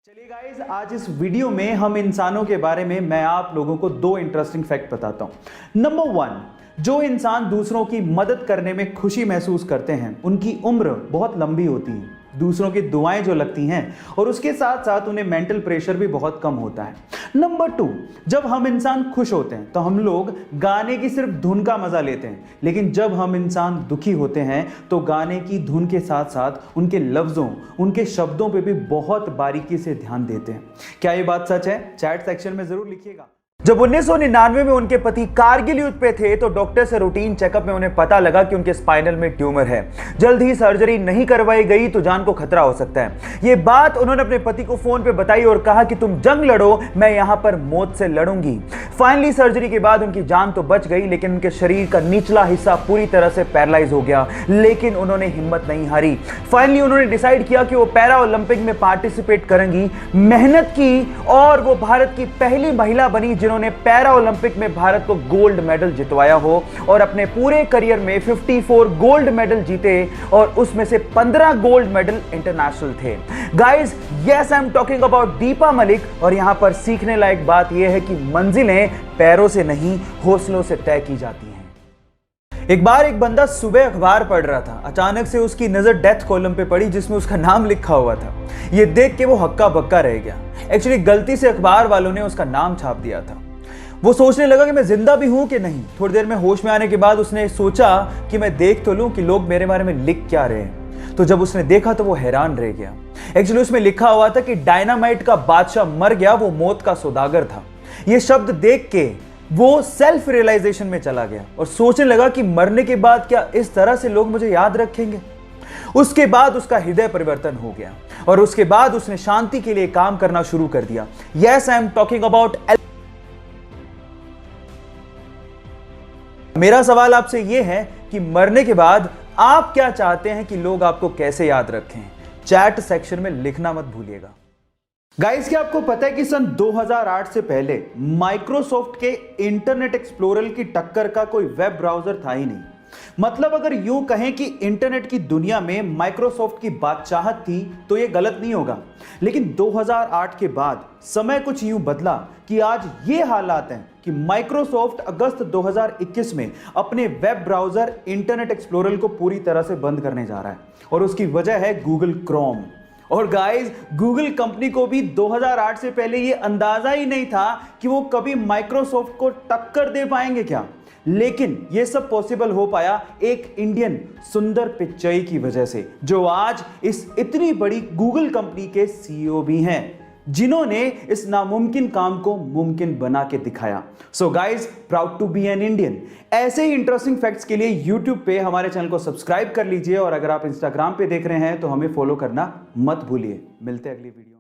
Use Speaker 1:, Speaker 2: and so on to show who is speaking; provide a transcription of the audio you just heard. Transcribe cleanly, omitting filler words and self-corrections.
Speaker 1: चलिए गाइस, आज इस वीडियो में हम इंसानों के बारे में मैं आप लोगों को दो इंटरेस्टिंग फैक्ट बताता हूं। नंबर 1, जो इंसान दूसरों की मदद करने में खुशी महसूस करते हैं उनकी उम्र बहुत लंबी होती है, दूसरों की दुआएं जो लगती हैं और उसके साथ साथ उन्हें मेंटल प्रेशर भी बहुत कम होता है। नंबर 2, जब हम इंसान खुश होते हैं तो हम लोग गाने की सिर्फ धुन का मजा लेते हैं, लेकिन जब हम इंसान दुखी होते हैं तो गाने की धुन के साथ साथ उनके लफ्जों, उनके शब्दों पे भी बहुत बारीकी से ध्यान देते हैं। क्या ये बात सच है? चैट सेक्शन में जरूर लिखिएगा। जब 1999 में उनके पति कारगिल युद्ध पे थे तो डॉक्टर से रूटीन चेकअप में उन्हें पता लगा कि उनके स्पाइनल में ट्यूमर है। जल्द ही सर्जरी नहीं करवाई गई तो जान को खतरा हो सकता है। ये बात उन्होंने अपने पति को फोन पे बताई और कहा कि तुम जंग लड़ो, मैं यहां पर मौत से लड़ूंगी। फाइनली सर्जरी के बाद उनकी जान तो बच गई, लेकिन उनके शरीर का निचला हिस्सा पूरी तरह से पैरालाइज हो गया, लेकिन उन्होंने हिम्मत नहीं हारी। फाइनली उन्होंने डिसाइड किया कि वो पैरा ओलंपिक में पार्टिसिपेट करेंगी। मेहनत की और वो भारत की पहली महिला बनी जिन्होंने पैरा ओलंपिक में भारत को गोल्ड मेडल जितवाया हो और अपने पूरे करियर में 54 गोल्ड मेडल जीते और उसमें से 15 गोल्ड मेडल इंटरनेशनल थे। Guys, yes, I am talking about Deepa Malik. और यहां पर सीखने लायक बात यह है कि मंजिलें पैरों से नहीं, हौसलों से तय की जाती हैं। एक बार एक बंदा सुबह अखबार पढ़ रहा था, अचानक से उसकी नजर डेथ कॉलम पे पड़ी जिसमें उसका नाम लिखा हुआ था। यह देख के वो हक्का बक्का रह गया। एक्चुअली गलती से अखबार वालों ने उसका नाम छाप दिया था। वो सोचने लगा कि मैं जिंदा भी हूं कि नहीं। थोड़ी देर में होश में आने के बाद उसने सोचा कि मैं देख तो लूं कि लोग मेरे बारे में लिख क्या रहे हैं। तो जब उसने देखा तो वो हैरान रह गया। एक्चुअली उसमें लिखा हुआ था कि डायनामाइट का बादशाह मर गया, वो मौत का सौदागर था। ये शब्द देख के वो सेल्फ रियलाइजेशन में चला गया और सोचने लगा कि मरने के बाद क्या इस तरह से लोग मुझे याद रखेंगे। उसके बाद उसका हृदय परिवर्तन हो गया और उसके बाद उसने शांति के लिए काम करना शुरू कर दिया। Yes, I am talking about. मेरा सवाल आपसे यह है कि मरने के बाद आप क्या चाहते हैं कि लोग आपको कैसे याद रखें? चैट सेक्शन में लिखना मत भूलिएगा। गाइस, क्या आपको पता है कि सन 2008 से पहले माइक्रोसॉफ्ट के इंटरनेट एक्सप्लोरर की टक्कर का कोई वेब ब्राउजर था ही नहीं। मतलब अगर यूं कहें कि इंटरनेट की दुनिया में माइक्रोसॉफ्ट की बादशाहत थी तो यह गलत नहीं होगा। लेकिन 2008 के बाद समय कुछ यूं बदला कि आज ये हालात हैं कि माइक्रोसॉफ्ट अगस्त 2021 में अपने वेब ब्राउजर इंटरनेट एक्सप्लोरर को पूरी तरह से बंद करने जा रहा है और उसकी वजह है गूगल क्रोम। और गाइस, गूगल कंपनी को भी 2008 से पहले यह अंदाजा ही नहीं था कि वो कभी माइक्रोसॉफ्ट को टक्कर दे पाएंगे क्या। लेकिन यह सब पॉसिबल हो पाया एक इंडियन सुंदर पिच्चई की वजह से, जो आज इस इतनी बड़ी गूगल कंपनी के सीईओ भी हैं, जिन्होंने इस नामुमकिन काम को मुमकिन बना के दिखाया। So guys, proud to be an Indian. ऐसे ही इंटरेस्टिंग फैक्ट्स के लिए यूट्यूब पे हमारे चैनल को सब्सक्राइब कर लीजिए और अगर आप इंस्टाग्राम पे देख रहे हैं तो हमें फॉलो करना मत भूलिए। मिलते हैं अगली वीडियो।